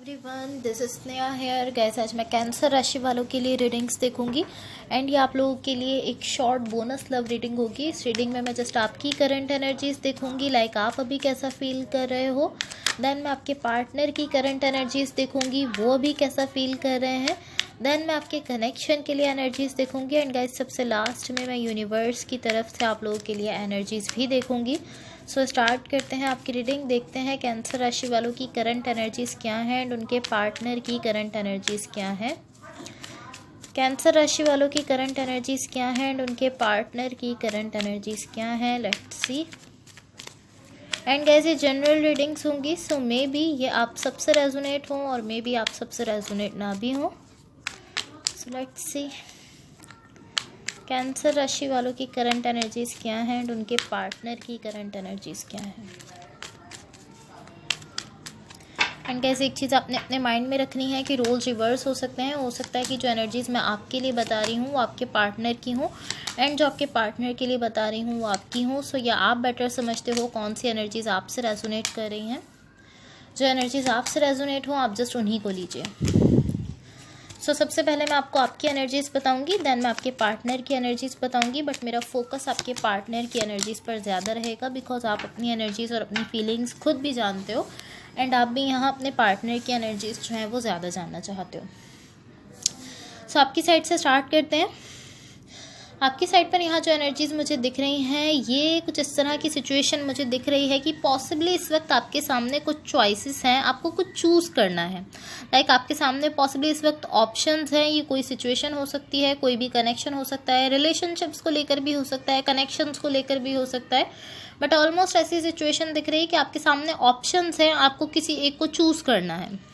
Everyone, this is Sneha here. Guys, आज मैं cancer राशि वालों के लिए रीडिंग्स देखूंगी एंड ये आप लोगों के लिए एक शॉर्ट बोनस लव रीडिंग होगी। इस रीडिंग में मैं जस्ट आपकी करंट एनर्जीज देखूंगी, लाइक आप अभी कैसा फील कर रहे हो। देन मैं आपके पार्टनर की करंट एनर्जीज देखूंगी, वो अभी कैसा फील कर रहे हैं। देन मैं आपके कनेक्शन के लिए एनर्जीज देखूंगी एंड गाइस सबसे लास्ट में मैं यूनिवर्स की तरफ से आप लोगों के लिए एनर्जीज भी देखूंगी। सो स्टार्ट करते हैं आपकी रीडिंग। देखते हैं कैंसर राशि वालों की करंट एनर्जीज क्या हैं एंड उनके पार्टनर की करंट एनर्जीज क्या है। कैंसर राशि वालों की करंट एनर्जीज क्या हैं एंड उनके पार्टनर की करंट एनर्जीज क्या है। Let's see. एंड गाइस, ये जनरल रीडिंग्स होंगी, सो मे बी ये आप सबसे रेजोनेट हों और मे बी आप सबसे रेजोनेट ना भी हों। सो लेट्स सी कैंसर राशि वालों की करंट एनर्जीज क्या हैं एंड उनके पार्टनर की करंट एनर्जीज क्या है। एंड कैसे एक चीज़ आपने अपने माइंड में रखनी है कि रोल्स रिवर्स हो सकते हैं। हो सकता है कि जो एनर्जीज मैं आपके लिए बता रही हूँ वो आपके पार्टनर की हूँ एंड जो आपके पार्टनर के लिए बता रही हूँ वो आपकी हूँ। सो या आप बेटर समझते हो कौन सी एनर्जीज आपसे रेजोनेट कर रही हैं। जो एनर्जीज आपसे रेजोनेट हो आप जस्ट उन्हीं को लीजिए। सो सबसे पहले मैं आपको आपकी एनर्जीज बताऊंगी, देन मैं आपके पार्टनर की एनर्जीज बताऊंगी, बट मेरा फोकस आपके पार्टनर की एनर्जीज पर ज़्यादा रहेगा बिकॉज आप अपनी एनर्जीज और अपनी फीलिंग्स खुद भी जानते हो एंड आप भी यहाँ अपने पार्टनर की एनर्जीज जो हैं वो ज़्यादा जानना चाहते हो। सो आपकी साइड से स्टार्ट करते हैं। आपकी साइड पर यहाँ जो एनर्जीज मुझे दिख रही हैं ये कुछ इस तरह की सिचुएशन मुझे दिख रही है कि पॉसिबली इस वक्त आपके सामने कुछ चॉइसेस हैं, आपको कुछ चूज़ करना है। लाइक आपके सामने पॉसिबली इस वक्त ऑप्शंस हैं। ये कोई सिचुएशन हो सकती है, कोई भी कनेक्शन हो सकता है, रिलेशनशिप्स को लेकर भी हो सकता है, कनेक्शंस को लेकर भी हो सकता है, बट ऑलमोस्ट ऐसी सिचुएशन दिख रही है कि आपके सामने ऑप्शंस हैं, आपको किसी एक को चूज़ करना है।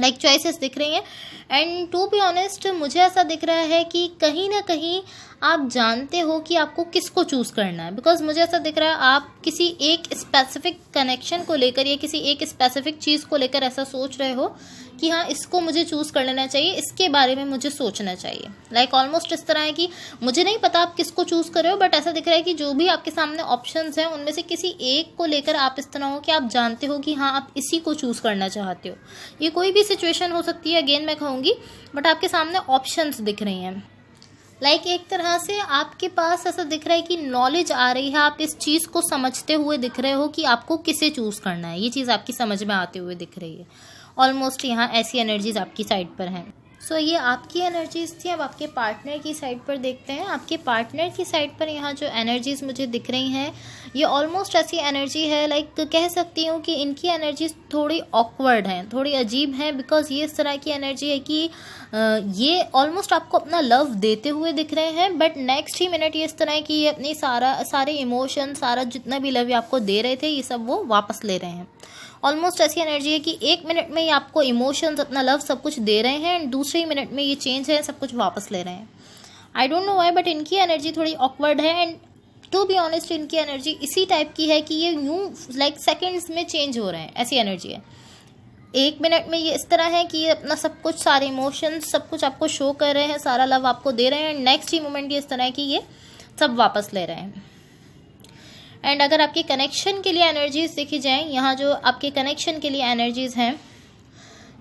लाइक चॉइसेस दिख रही हैं एंड टू बी ऑनेस्ट मुझे ऐसा दिख रहा है कि कहीं ना कहीं आप जानते हो कि आपको किसको चूज़ करना है। बिकॉज मुझे ऐसा दिख रहा है आप किसी एक स्पेसिफिक कनेक्शन को लेकर या किसी एक स्पेसिफिक चीज़ को लेकर ऐसा सोच रहे हो कि हाँ इसको मुझे चूज़ कर लेना चाहिए, इसके बारे में मुझे सोचना चाहिए। लाइक ऑलमोस्ट इस तरह है कि मुझे नहीं पता आप किसको चूज़ कर रहे हो, बट ऐसा दिख रहा है कि जो भी आपके सामने ऑप्शंस हैं उनमें से किसी एक को लेकर आप इस तरह हो कि आप जानते हो कि हाँ आप इसी को चूज़ करना चाहते हो। ये कोई भी सिचुएशन हो सकती है, अगेन मैं कहूँगी, बट आपके सामने ऑप्शंस दिख रही हैं। लाइक एक तरह से आपके पास ऐसा दिख रहा है कि नॉलेज आ रही है, आप इस चीज़ को समझते हुए दिख रहे हो कि आपको किसे चूज़ करना है। ये चीज़ आपकी समझ में आते हुए दिख रही है। ऑलमोस्ट यहाँ ऐसी एनर्जीज आपकी साइड पर हैं। सो ये आपकी एनर्जीज थी। अब आपके पार्टनर की साइड पर देखते हैं। आपके पार्टनर की साइड पर यहाँ जो एनर्जीज मुझे दिख रही हैं ये ऑलमोस्ट ऐसी एनर्जी है, लाइक कह सकती हूँ कि इनकी एनर्जीज थोड़ी ऑकवर्ड हैं, थोड़ी अजीब हैं, बिकॉज ये इस तरह की एनर्जी है कि ये ऑलमोस्ट आपको अपना लव देते हुए दिख रहे हैं, बट नेक्स्ट ही मिनट ये इस तरह है कि ये अपनी सारे इमोशन, सारा जितना भी लव आपको दे रहे थे ये सब वो वापस ले रहे हैं। ऑलमोस्ट ऐसी एनर्जी है कि एक मिनट में ये आपको इमोशंस, अपना लव सब कुछ दे रहे हैं एंड दूसरे ही मिनट में ये चेंज है, सब कुछ वापस ले रहे हैं। I don't know why, but इनकी एनर्जी थोड़ी ऑकवर्ड है एंड टू बी ऑनेस्ट इनकी एनर्जी इसी टाइप की है कि ये यूं लाइक सेकेंड्स में चेंज हो रहे हैं, ऐसी एनर्जी है। एक मिनट में ये इस तरह है कि ये अपना सब कुछ, सारे इमोशंस सब कुछ आपको शो कर रहे हैं, सारा लव आपको दे रहे हैं एंड नेक्स्ट ही मोमेंट ये इस तरह है कि ये सब वापस ले रहे हैं। एंड अगर आपके कनेक्शन के लिए एनर्जीज देखी जाए, यहाँ जो आपके कनेक्शन के लिए एनर्जीज हैं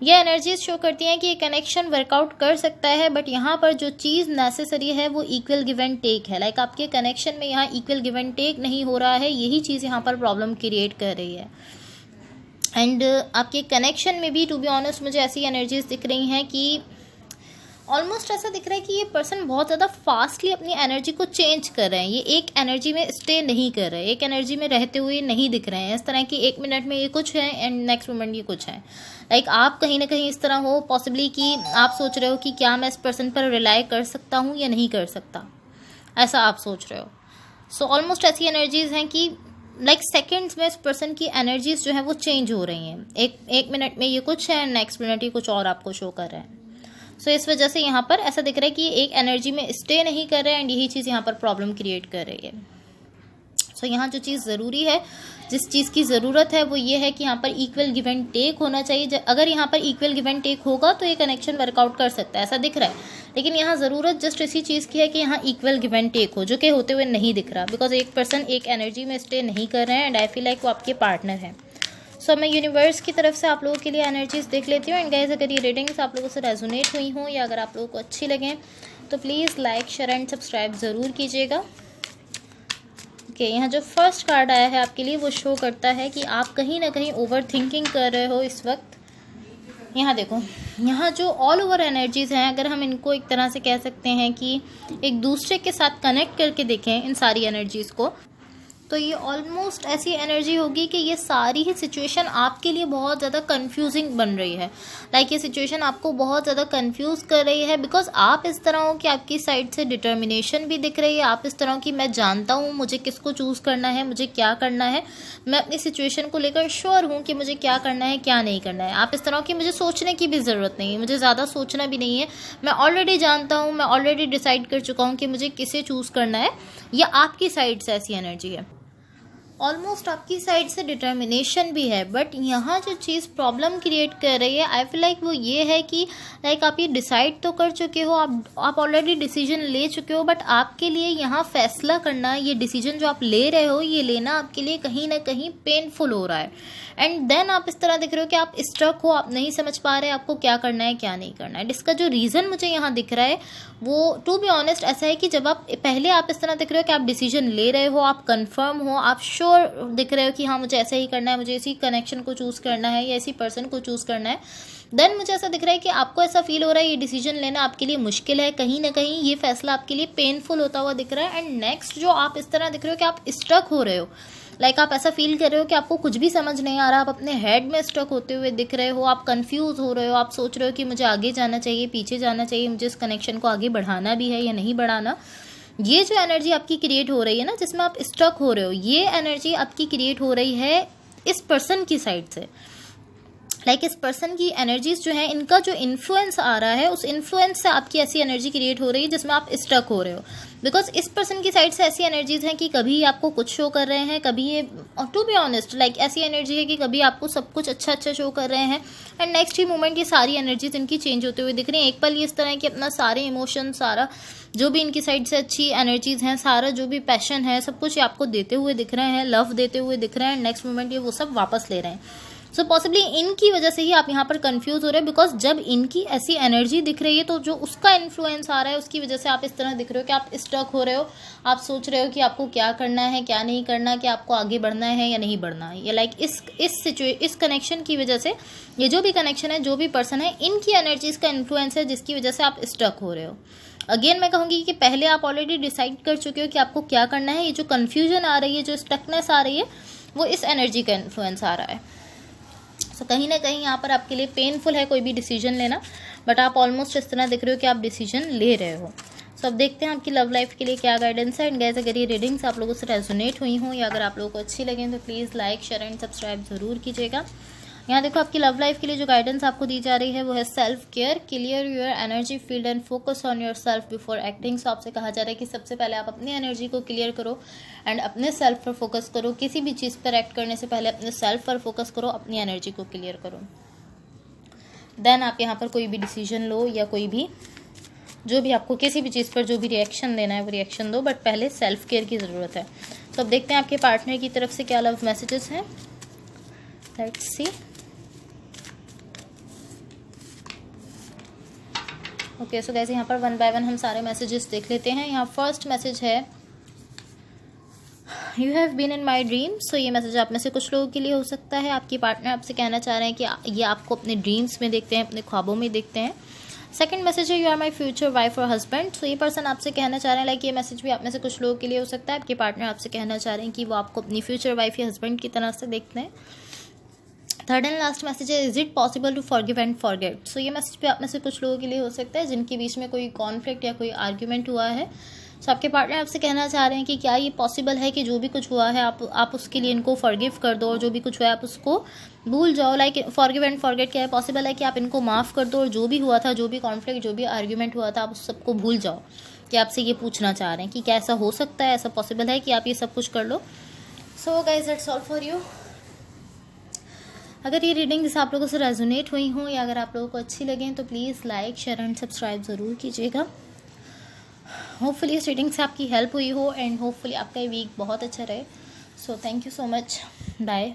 ये एनर्जीज शो करती हैं कि ये कनेक्शन वर्कआउट कर सकता है, बट यहाँ पर जो चीज़ नेसेसरी है वो इक्वल गिव एंड टेक है। लाइक आपके कनेक्शन में यहाँ इक्वल गिव एंड टेक नहीं हो रहा है, यही चीज़ यहाँ पर प्रॉब्लम क्रिएट कर रही है। एंड आपके कनेक्शन में भी टू बी ऑनेस्ट मुझे ऐसी एनर्जीज दिख रही हैं कि ऑलमोस्ट ऐसा दिख रहा है कि ये पर्सन बहुत ज़्यादा फास्टली अपनी एनर्जी को चेंज कर रहे हैं। ये एक एनर्जी में स्टे नहीं कर रहे, एक एनर्जी में रहते हुए नहीं दिख रहे हैं। इस तरह कि एक मिनट में ये कुछ है एंड नेक्स्ट मोमेंट ये कुछ है। लाइक आप कहीं ना कहीं इस तरह हो पॉसिबली कि आप सोच रहे हो कि क्या मैं इस पर्सन पर रिलाई कर सकता हूँ या नहीं कर सकता, ऐसा आप सोच रहे हो। सो ऑलमोस्ट ऐसी एनर्जीज हैं कि लाइक सेकेंड्स में इस पर्सन की एनर्जीज जो है वो चेंज हो रही हैं। एक मिनट में ये कुछ है, नेक्स्ट मिनट ये कुछ और आपको शो कर रहे हैं। सो इस वजह से यहाँ पर ऐसा दिख रहा है कि एक एनर्जी में स्टे नहीं कर रहे हैं एंड यही चीज़ यहाँ पर प्रॉब्लम क्रिएट कर रही है। सो यहाँ जो चीज़ ज़रूरी है, जिस चीज़ की ज़रूरत है वो ये है कि यहाँ पर इक्वल गिव एंड टेक होना चाहिए। अगर यहाँ पर इक्वल गिव एंड टेक होगा तो ये कनेक्शन वर्कआउट कर सकता है, ऐसा दिख रहा है। लेकिन यहाँ ज़रूरत जस्ट इसी चीज़ की है कि यहाँ इक्वल गिव एंड टेक हो, जो कि होते हुए नहीं दिख रहा, बिकॉज एक पर्सन एक एनर्जी में स्टे नहीं कर रहे हैं एंड आई फील लाइक वो आपके पार्टनर हैं। सो मैं यूनिवर्स की तरफ से आप लोगों के लिए एनर्जीज़ देख लेती हूँ। एंड गाइस, अगर ये रीडिंग्स आप लोगों से रेजोनेट हुई हों या अगर आप लोगों को अच्छी लगें तो please like, share and subscribe ज़रूर कीजिएगा। ओके, यहाँ जो फर्स्ट कार्ड आया है आपके लिए वो शो करता है कि आप कहीं ना कहीं ओवर थिंकिंग कर रहे हो इस वक्त। यहाँ देखो, यहाँ जो ऑल ओवर एनर्जीज़ हैं, अगर हम इनको एक तरह से कह सकते हैं कि एक दूसरे के साथ कनेक्ट करके देखें इन सारी एनर्जीज़ को, तो ये ऑलमोस्ट ऐसी एनर्जी होगी कि ये सारी ही सिचुएशन आपके लिए बहुत ज़्यादा कंफ्यूजिंग बन रही है। लाइक ये सिचुएशन आपको बहुत ज़्यादा कंफ्यूज कर रही है, बिकॉज आप इस तरह हो कि आपकी साइड से डिटर्मिनेशन भी दिख रही है। आप इस तरह की मैं जानता हूँ मुझे किसको चूज़ करना है, मुझे क्या करना है, मैं अपनी सिचुएशन को लेकर श्योर हूँ कि मुझे क्या करना है क्या नहीं करना है। आप इस तरह की मुझे सोचने की भी ज़रूरत नहीं है, मुझे ज़्यादा सोचना भी नहीं है। मैं ऑलरेडी जानता हूँ, मैं ऑलरेडी डिसाइड कर चुका हूँ कि मुझे किसे चूज़ करना है। या आपकी साइड से ऐसी एनर्जी है, ऑलमोस्ट आपकी साइड से डिटर्मिनेशन भी है। बट यहाँ जो चीज़ प्रॉब्लम क्रिएट कर रही है, आई फील लाइक वो ये है कि लाइक आप ये डिसाइड तो कर चुके हो, आप ऑलरेडी डिसीजन ले चुके हो, बट आपके लिए यहाँ फैसला करना, ये डिसीजन जो आप ले रहे हो ये लेना आपके लिए कहीं ना कहीं पेनफुल हो रहा है। एंड देन आप इस तरह दिख रहे हो कि आप स्ट्रक हो, आप नहीं समझ पा रहे आपको क्या करना है क्या नहीं करना है। इसका जो रीज़न मुझे यहाँ दिख रहा है वो टू बी ऑनेस्ट ऐसा है कि जब आप पहले आप इस तरह दिख रहे हो कि आप डिसीजन ले रहे हो, आप कंफर्म हो, आप श्योर दिख रहे हो कि हाँ मुझे ऐसा ही करना है, मुझे इसी कनेक्शन को चूज़ करना है या इसी पर्सन को चूज़ करना है, देन मुझे ऐसा दिख रहा है कि आपको ऐसा फील हो रहा है ये डिसीजन लेना आपके लिए मुश्किल है, कहीं ना कहीं ये फैसला आपके लिए पेनफुल होता हुआ दिख रहा है। एंड नेक्स्ट जो आप इस तरह दिख रहे हो कि आप स्ट्रक हो रहे हो, लाइक आप ऐसा फील कर रहे हो कि आपको कुछ भी समझ नहीं आ रहा, आप अपने हेड में स्ट्रक होते हुए दिख रहे हो, आप कंफ्यूज हो रहे हो, आप सोच रहे हो कि मुझे आगे जाना चाहिए पीछे जाना चाहिए, मुझे इस कनेक्शन को आगे बढ़ाना भी है या नहीं बढ़ाना। ये जो एनर्जी आपकी क्रिएट हो रही है ना, जिसमें आप स्ट्रक हो रहे हो, ये एनर्जी आपकी क्रिएट हो रही है इस पर्सन की साइड से। लाइक इस पर्सन की एनर्जीज जो है, इनका जो इन्फ्लुएंस आ रहा है, उस इन्फ्लुएंस से आपकी ऐसी एनर्जी क्रिएट हो रही है जिसमें आप स्टक हो रहे हो। बिकॉज इस पर्सन की साइड से ऐसी एनर्जीज हैं कि कभी आपको कुछ शो कर रहे हैं, कभी ये टू बी ऑनेस्ट लाइक ऐसी एनर्जी है कि कभी आपको सब कुछ अच्छा अच्छा शो कर रहे हैं एंड नेक्स्ट ही मोमेंट ये सारी एनर्जीज इनकी चेंज होते हुए दिख रही हैं। एक पल ये इस तरह कि अपना सारे इमोशन, सारा जो भी इनकी साइड से अच्छी एनर्जीज हैं, सारा जो भी पैशन है, सब कुछ ये आपको देते हुए दिख रहे हैं, लव देते हुए दिख रहे हैं। नेक्स्ट मोमेंट ये वो सब वापस ले रहे हैं। सो पॉसिबली इनकी वजह से ही आप यहाँ पर कंफ्यूज हो रहे हो, बिकॉज जब इनकी ऐसी एनर्जी दिख रही है तो जो उसका इन्फ्लुएंस आ रहा है उसकी वजह से आप इस तरह दिख रहे हो कि आप स्टक हो रहे हो। आप सोच रहे हो कि आपको क्या करना है क्या नहीं करना, कि आपको आगे बढ़ना है या नहीं बढ़ना है। या लाइक इस कनेक्शन की वजह से, ये जो भी कनेक्शन है, जो भी पर्सन है, इनकी एनर्जीज का इन्फ्लुएंस है जिसकी वजह से आप स्टक हो रहे हो। अगेन मैं कहूँगी कि पहले आप ऑलरेडी डिसाइड कर चुके हो कि आपको क्या करना है। ये जो कन्फ्यूजन आ रही है, जो स्टकनेस आ रही है, वो इस एनर्जी का इन्फ्लुएंस आ रहा है। सो कहीं ना कहीं यहाँ पर आपके लिए पेनफुल है कोई भी डिसीजन लेना, बट आप ऑलमोस्ट इस तरह दिख रहे हो कि आप डिसीजन ले रहे हो। सो अब देखते हैं आपकी लव लाइफ के लिए क्या गाइडेंस है। एंड गाइस, अगर ये रीडिंग्स आप लोगों से रेजोनेट हुई हों या अगर आप लोगों को अच्छी लगें तो please like, share and subscribe ज़रूर कीजिएगा। यहाँ देखो, आपकी लव लाइफ के लिए जो गाइडेंस आपको दी जा रही है वो है self care, clear your energy field and focus on yourself before acting. So आपसे कहा जा रहा है कि सबसे पहले आप अपनी एनर्जी को क्लियर करो एंड अपने सेल्फ पर फोकस करो। किसी भी चीज़ पर एक्ट करने से पहले अपने सेल्फ पर फोकस करो, अपनी एनर्जी को क्लियर करो। देन आप यहाँ पर कोई भी डिसीजन लो या कोई भी जो भी आपको किसी भी चीज़ पर जो भी रिएक्शन देना है वो रिएक्शन दो, बट पहले सेल्फ केयर की ज़रूरत है। तो अब देखते हैं आपके पार्टनर की तरफ से क्या लव मैसेजेस हैं। Let's see. Okay, so guys, यहाँ पर वन बाय वन हम सारे मैसेजेस देख लेते हैं। यहाँ फर्स्ट मैसेज है, you have been in my dreams. So ये मैसेज आप में से कुछ लोगों के लिए हो सकता है। आपकी पार्टनर आपसे कहना चाह रहे हैं कि ये आपको अपने ड्रीम्स में देखते हैं, अपने ख्वाबों में देखते हैं। सेकंड मैसेज है, you are my future wife और हस्बैंड। सो ये पर्सन आपसे कहना चाह रहे हैं, लाइक ये मैसेज भी आप में से कुछ लोगों के लिए हो सकता है। आपके पार्टनर आपसे कहना चाह रहे हैं कि वो आपको अपनी फ्यूचर वाइफ या हस्बैंड की तरह से देखते हैं। थर्ड एंड लास्ट मैसेज है, is it possible to forgive and forget. So ये मैसेज भी आप में से कुछ लोगों के लिए हो सकता है जिनके बीच में कोई कॉन्फ्लिक्ट या कोई आर्ग्यूमेंट हुआ है। सो आपके पार्टनर आपसे कहना चाह रहे हैं कि क्या ये पॉसिबल है कि जो भी कुछ हुआ है आप उसके लिए इनको फॉरगिव कर दो और जो भी कुछ हुआ है आप उसको भूल जाओ। लाइक फॉरगिव एंड फॉरगेट क्या है, पॉसिबल है कि आप इनको माफ़ कर दो और जो भी हुआ था, जो भी कॉन्फ्लिक्ट, जो भी आर्ग्यूमेंट हुआ था, आप उस सबको भूल जाओ। कि आपसे ये पूछना चाह रहे हैं कि क्या ऐसा हो सकता है, ऐसा पॉसिबल है कि आप ये सब कुछ कर लो। So guys, that's all for you. अगर ये रीडिंग्स आप लोगों से रेजोनेट हुई हों या अगर आप लोगों को अच्छी लगें तो please like, share and subscribe ज़रूर कीजिएगा। होपफुली इस रीडिंग से आपकी हेल्प हुई हो एंड होपफुली आपका ये वीक बहुत अच्छा रहे। So thank you so much, bye.